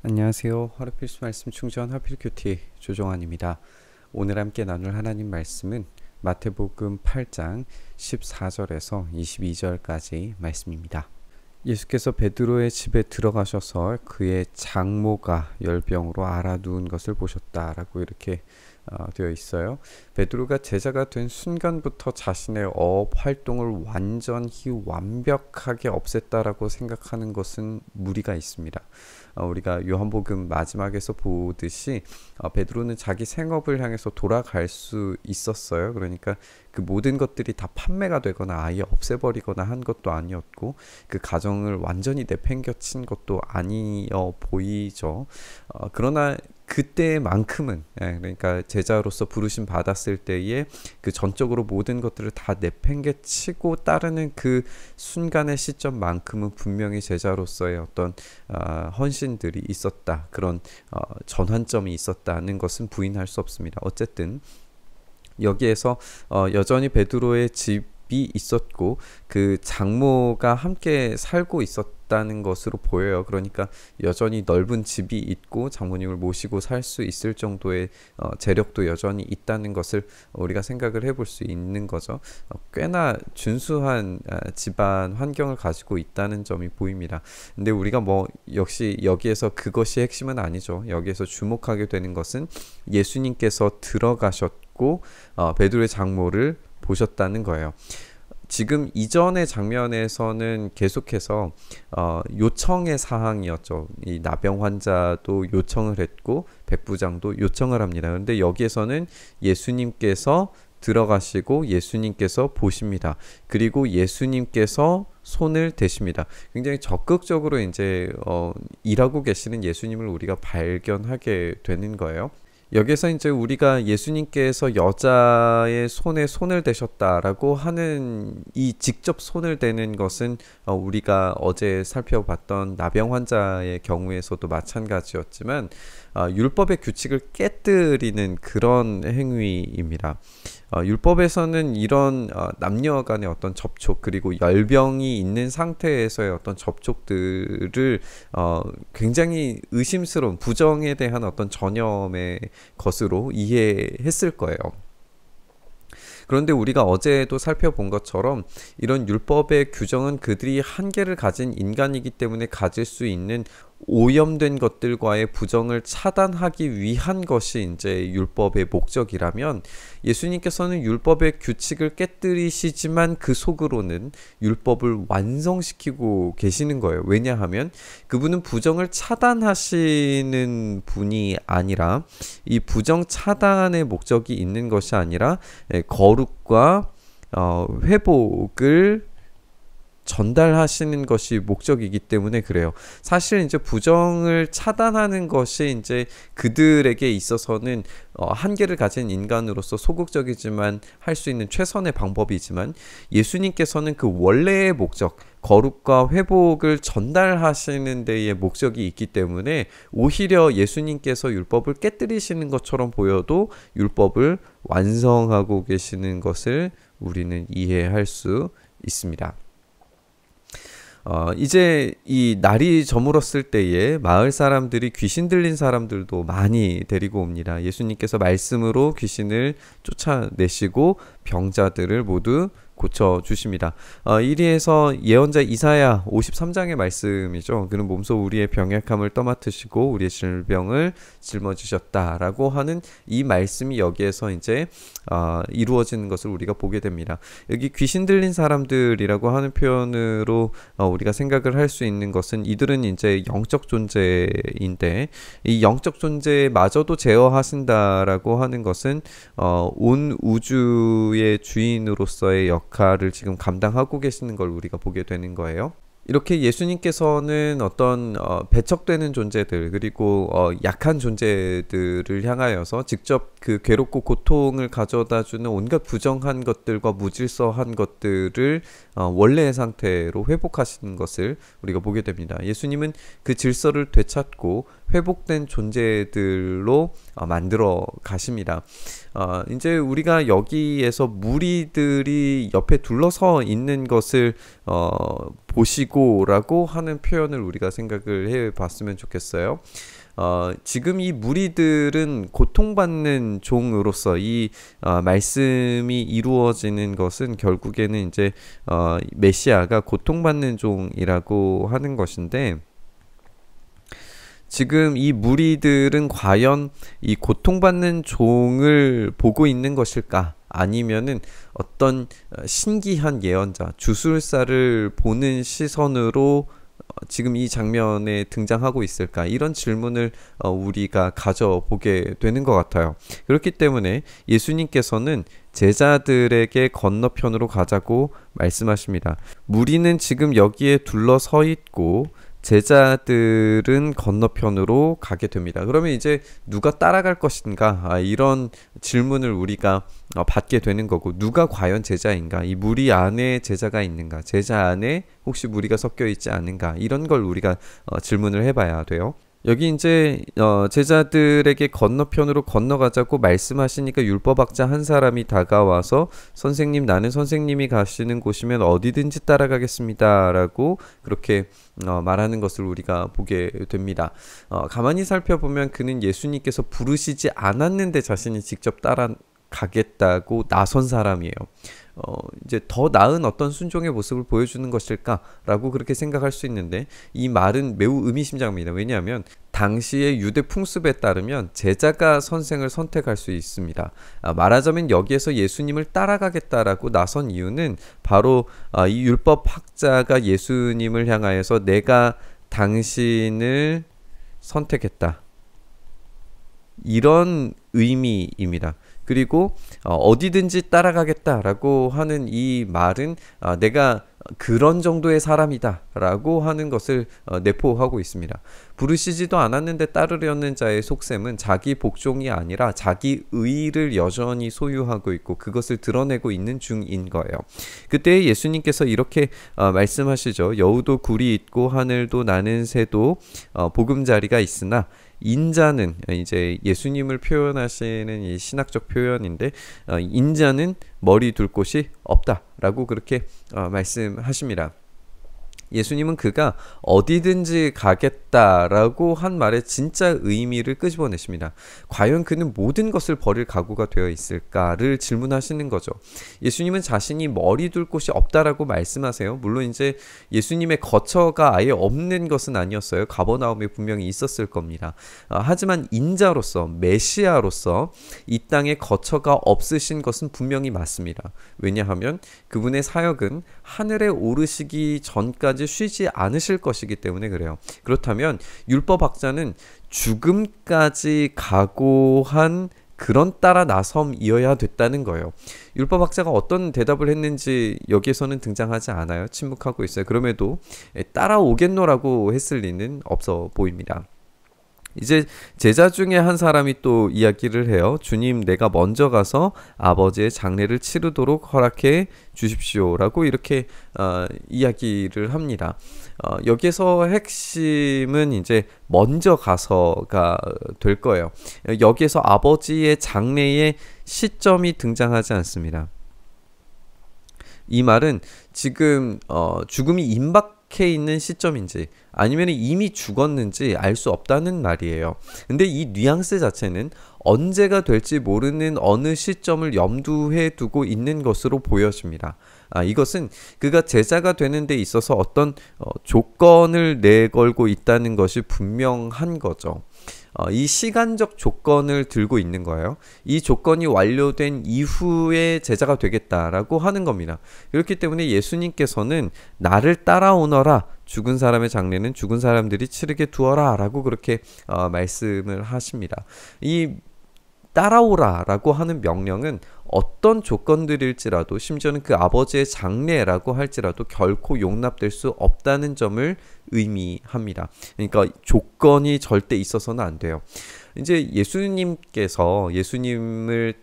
안녕하세요. 하루 필수 말씀 충전 하필큐티 조정환입니다. 오늘 함께 나눌 하나님 말씀은 마태복음 8장 14절에서 22절까지 말씀입니다. 예수께서 베드로의 집에 들어가셔서 그의 장모가 열병으로 앓아누운 것을 보셨다라고 이렇게 되어 있어요. 베드로가 제자가 된 순간부터 자신의 어업 활동을 완전히 완벽하게 없앴다라고 생각하는 것은 무리가 있습니다. 우리가 요한복음 마지막에서 보듯이 베드로는 자기 생업을 향해서 돌아갈 수 있었어요. 그러니까 그 모든 것들이 다 판매가 되거나 아예 없애버리거나 한 것도 아니었고 그 가정을 완전히 내팽겨친 것도 아니어 보이죠. 그러나 그때만큼은 그러니까 제자로서 부르심 받았을 때에 그 전적으로 모든 것들을 다 내팽개치고 따르는 그 순간의 시점만큼은 분명히 제자로서의 어떤 헌신들이 있었다. 그런 전환점이 있었다는 것은 부인할 수 없습니다. 어쨌든 여기에서 여전히 베드로의 집이 있었고 그 장모가 함께 살고 있었다는 것으로 보여요. 그러니까 여전히 넓은 집이 있고 장모님을 모시고 살 수 있을 정도의 재력도 여전히 있다는 것을 우리가 생각을 해볼 수 있는 거죠. 꽤나 준수한 집안 환경을 가지고 있다는 점이 보입니다. 근데 우리가 역시 여기에서 그것이 핵심은 아니죠. 여기에서 주목하게 되는 것은 예수님께서 들어가셨고 베드로의 장모를 보셨다는 거예요. 지금 이전의 장면에서는 계속해서 요청의 사항이었죠. 이 나병 환자도 요청을 했고 백부장도 요청을 합니다. 그런데 여기에서는 예수님께서 들어가시고 예수님께서 보십니다. 그리고 예수님께서 손을 대십니다. 굉장히 적극적으로 이제 일하고 계시는 예수님을 우리가 발견하게 되는 거예요. 여기서 이제 우리가 예수님께서 여자의 손에 손을 대셨다라고 하는 이 직접 손을 대는 것은 우리가 어제 살펴봤던 나병 환자의 경우에서도 마찬가지였지만 율법의 규칙을 깨뜨리는 그런 행위입니다. 율법에서는 이런 남녀 간의 어떤 접촉 그리고 열병이 있는 상태에서의 어떤 접촉들을 굉장히 의심스러운 부정에 대한 어떤 전염의 것으로 이해했을 거예요. 그런데 우리가 어제도 살펴본 것처럼 이런 율법의 규정은 그들이 한계를 가진 인간이기 때문에 가질 수 있는 오염된 것들과의 부정을 차단하기 위한 것이 이제 율법의 목적이라면 예수님께서는 율법의 규칙을 깨뜨리시지만 그 속으로는 율법을 완성시키고 계시는 거예요. 왜냐하면 그분은 부정을 차단하시는 분이 아니라 이 부정 차단의 목적이 있는 것이 아니라 거룩과 회복을 전달하시는 것이 목적이기 때문에 그래요. 사실 이제 부정을 차단하는 것이 이제 그들에게 있어서는 한계를 가진 인간으로서 소극적이지만 할 수 있는 최선의 방법이지만 예수님께서는 그 원래의 목적 거룩과 회복을 전달하시는 데에 목적이 있기 때문에 오히려 예수님께서 율법을 깨뜨리시는 것처럼 보여도 율법을 완성하고 계시는 것을 우리는 이해할 수 있습니다. 이제 이 날이 저물었을 때에 마을 사람들이 귀신 들린 사람들도 많이 데리고 옵니다. 예수님께서 말씀으로 귀신을 쫓아내시고 병자들을 모두 고쳐주십니다. 이리에서 예언자 이사야 53장의 말씀이죠. 그는 몸소 우리의 병약함을 떠맡으시고 우리의 질병을 짊어지셨다라고 하는 이 말씀이 여기에서 이제 이루어지는 것을 우리가 보게 됩니다. 여기 귀신 들린 사람들이라고 하는 표현으로 우리가 생각을 할 수 있는 것은 이들은 이제 영적 존재인데 이 영적 존재마저도 제어하신다라고 하는 것은 온 우주의 주인으로서의 역할을 지금 감당하고 계시는 걸 우리가 보게 되는 거예요. 이렇게 예수님께서는 어떤 배척되는 존재들 그리고 약한 존재들을 향하여서 직접 그 괴롭고 고통을 가져다주는 온갖 부정한 것들과 무질서한 것들을 원래의 상태로 회복하시는 것을 우리가 보게 됩니다. 예수님은 그 질서를 되찾고 회복된 존재들로 만들어 가십니다. 이제 우리가 여기에서 무리들이 옆에 둘러서 있는 것을 보시고라고 하는 표현을 우리가 생각을 해 봤으면 좋겠어요. 지금 이 무리들은 고통받는 종으로서 이 말씀이 이루어지는 것은 결국에는 이제 메시아가 고통받는 종이라고 하는 것인데, 지금 이 무리들은 과연 이 고통받는 종을 보고 있는 것일까? 아니면은 어떤 신기한 예언자, 주술사를 보는 시선으로 지금 이 장면에 등장하고 있을까? 이런 질문을 우리가 가져보게 되는 것 같아요. 그렇기 때문에 예수님께서는 제자들에게 건너편으로 가자고 말씀하십니다. 무리는 지금 여기에 둘러서 있고 제자들은 건너편으로 가게 됩니다. 그러면 이제 누가 따라갈 것인가? 이런 질문을 우리가 받게 되는 거고, 누가 과연 제자인가? 이 무리 안에 제자가 있는가? 제자 안에 혹시 무리가 섞여 있지 않은가? 이런 걸 우리가 질문을 해봐야 돼요. 여기 이제 제자들에게 건너편으로 건너가자고 말씀하시니까 율법학자 한 사람이 다가와서 선생님, 나는 선생님이 가시는 곳이면 어디든지 따라가겠습니다 라고 그렇게 말하는 것을 우리가 보게 됩니다. 가만히 살펴보면 그는 예수님께서 부르시지 않았는데 자신이 직접 따라가겠다고 나선 사람이에요. 이제 더 나은 어떤 순종의 모습을 보여주는 것일까라고 그렇게 생각할 수 있는데, 이 말은 매우 의미심장합니다. 왜냐하면 당시의 유대 풍습에 따르면 제자가 선생을 선택할 수 있습니다. 말하자면 여기에서 예수님을 따라가겠다라고 나선 이유는 바로 이 율법학자가 예수님을 향하여서 내가 당신을 선택했다, 이런 의미입니다. 그리고 어디든지 따라가겠다라고 하는 이 말은 내가 그런 정도의 사람이다 라고 하는 것을 내포하고 있습니다. 부르시지도 않았는데 따르려는 자의 속셈은 자기 복종이 아니라 자기 의의를 여전히 소유하고 있고 그것을 드러내고 있는 중인 거예요. 그때 예수님께서 이렇게 말씀하시죠. 여우도 굴이 있고 하늘도 나는 새도 보금자리가 있으나 인자는, 이제 예수님을 표현하시는 이 신학적 표현인데, 인자는 머리 둘 곳이 없다라고 그렇게 말씀하십니다. 예수님은 그가 어디든지 가겠다라고 한 말의 진짜 의미를 끄집어내십니다. 과연 그는 모든 것을 버릴 각오가 되어 있을까를 질문하시는 거죠. 예수님은 자신이 머리 둘 곳이 없다라고 말씀하세요. 물론 이제 예수님의 거처가 아예 없는 것은 아니었어요. 가버나움에 분명히 있었을 겁니다. 하지만 인자로서, 메시아로서 이 땅에 거처가 없으신 것은 분명히 맞습니다. 왜냐하면 그분의 사역은 하늘에 오르시기 전까지 쉬지 않으실 것이기 때문에 그래요. 그렇다면 율법학자는 죽음까지 각오한 그런 따라 나섬이어야 됐다는 거예요. 율법학자가 어떤 대답을 했는지 여기에서는 등장하지 않아요. 침묵하고 있어요. 그럼에도 따라오겠노라고 했을 리는 없어 보입니다. 이제 제자 중에 한 사람이 또 이야기를 해요. 주님, 내가 먼저 가서 아버지의 장례를 치르도록 허락해 주십시오라고 이렇게 이야기를 합니다. 여기에서 핵심은 이제 먼저 가서가 될 거예요. 여기에서 아버지의 장례의 시점이 등장하지 않습니다. 이 말은 지금 죽음이 임박해 있는 시점인지 아니면 이미 죽었는지 알 수 없다는 말이에요. 근데 이 뉘앙스 자체는 언제가 될지 모르는 어느 시점을 염두에 두고 있는 것으로 보여집니다. 이것은 그가 제자가 되는 데 있어서 어떤 조건을 내걸고 있다는 것이 분명한 거죠. 이 시간적 조건을 들고 있는 거예요. 이 조건이 완료된 이후에 제자가 되겠다라고 하는 겁니다. 그렇기 때문에 예수님께서는 나를 따라오너라, 죽은 사람의 장례는 죽은 사람들이 치르게 두어라 라고 그렇게 말씀을 하십니다. 이 따라오라 라고 하는 명령은 어떤 조건들일지라도, 심지어는 그 아버지의 장례라고 할지라도 결코 용납될 수 없다는 점을 의미합니다. 그러니까 조건이 절대 있어서는 안 돼요. 이제 예수님을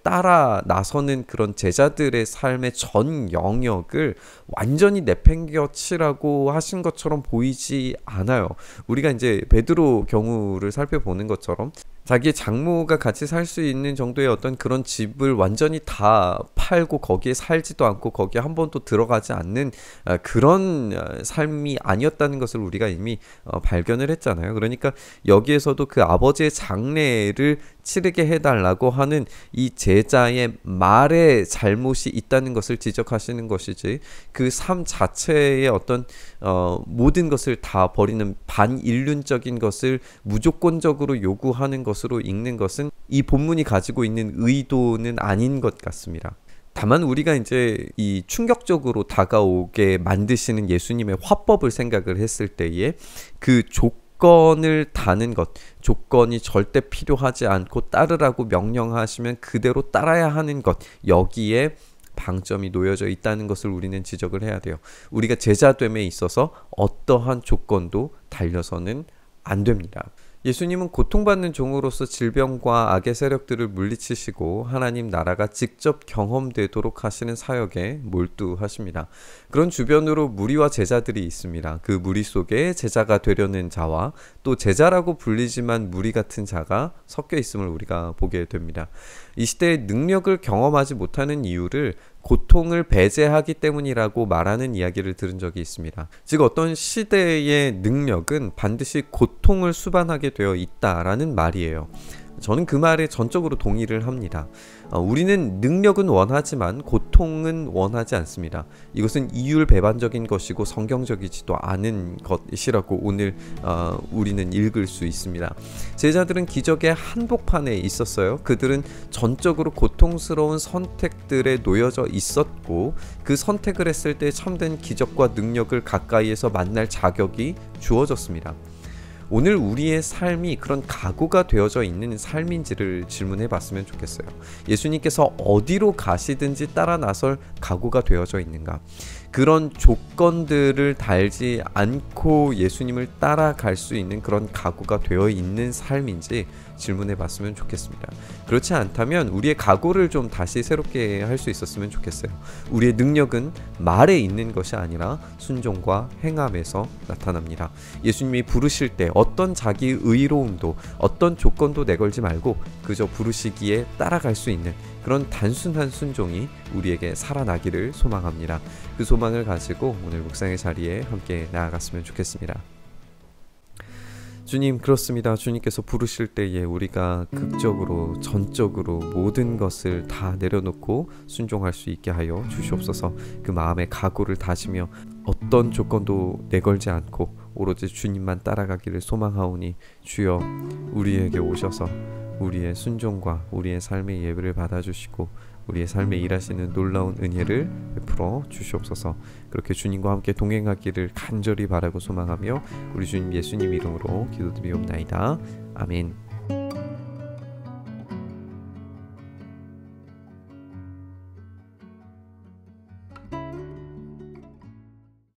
따라 나서는 그런 제자들의 삶의 전 영역을 완전히 내팽겨치라고 하신 것처럼 보이지 않아요. 우리가 이제 베드로 경우를 살펴보는 것처럼 자기의 장모가 같이 살 수 있는 정도의 어떤 그런 집을 완전히 다 팔고 거기에 살지도 않고 거기에 한 번도 들어가지 않는 그런 삶이 아니었다는 것을 우리가 이미 발견을 했잖아요. 그러니까 여기에서도 그 아버지의 장례를 치르게 해달라고 하는 이 제자의 말에 잘못이 있다는 것을 지적하시는 것이지, 그 삶 자체의 어떤 모든 것을 다 버리는 반인륜적인 것을 무조건적으로 요구하는 것으로 읽는 것은 이 본문이 가지고 있는 의도는 아닌 것 같습니다. 다만 우리가 이제 이 충격적으로 다가오게 만드시는 예수님의 화법을 생각을 했을 때에 그 조건을 다는 것, 조건이 절대 필요하지 않고 따르라고 명령하시면 그대로 따라야 하는 것, 여기에 방점이 놓여져 있다는 것을 우리는 지적을 해야 돼요. 우리가 제자됨에 있어서 어떠한 조건도 달려서는 안 됩니다. 예수님은 고통받는 종으로서 질병과 악의 세력들을 물리치시고 하나님 나라가 직접 경험되도록 하시는 사역에 몰두하십니다. 그런 주변으로 무리와 제자들이 있습니다. 그 무리 속에 제자가 되려는 자와 또 제자라고 불리지만 무리 같은 자가 섞여 있음을 우리가 보게 됩니다. 이 시대에 능력을 경험하지 못하는 이유를 고통을 배제하기 때문이라고 말하는 이야기를 들은 적이 있습니다. 즉 어떤 시대의 능력은 반드시 고통을 수반하게 되어 있다라는 말이에요. 저는 그 말에 전적으로 동의를 합니다. 우리는 능력은 원하지만 고통은 원하지 않습니다. 이것은 이율배반적인 것이고 성경적이지도 않은 것이라고 오늘 우리는 읽을 수 있습니다. 제자들은 기적의 한복판에 있었어요. 그들은 전적으로 고통스러운 선택들에 놓여져 있었고 그 선택을 했을 때 참된 기적과 능력을 가까이에서 만날 자격이 주어졌습니다. 오늘 우리의 삶이 그런 각오가 되어져 있는 삶인지를 질문해 봤으면 좋겠어요. 예수님께서 어디로 가시든지 따라 나설 각오가 되어져 있는가? 그런 조건들을 달지 않고 예수님을 따라갈 수 있는 그런 각오가 되어 있는 삶인지 질문해 봤으면 좋겠습니다. 그렇지 않다면 우리의 각오를 좀 다시 새롭게 할 수 있었으면 좋겠어요. 우리의 능력은 말에 있는 것이 아니라 순종과 행함에서 나타납니다. 예수님이 부르실 때 어떤 자기 의로움도 어떤 조건도 내걸지 말고 그저 부르시기에 따라갈 수 있는 그런 단순한 순종이 우리에게 살아나기를 소망합니다. 그 소망을 가지고 오늘 묵상의 자리에 함께 나아갔으면 좋겠습니다. 주님, 그렇습니다. 주님께서 부르실 때에 우리가 극적으로 전적으로 모든 것을 다 내려놓고 순종할 수 있게 하여 주시옵소서. 그 마음의 각오를 다지며 어떤 조건도 내걸지 않고 오로지 주님만 따라가기를 소망하오니 주여 우리에게 오셔서 우리의 순종과 우리의 삶의 예배를 받아주시고 우리의 삶에 일하시는 놀라운 은혜를 베풀어 주시옵소서. 그렇게 주님과 함께 동행하기를 간절히 바라고 소망하며 우리 주님 예수님 이름으로 기도드리옵나이다. 아멘.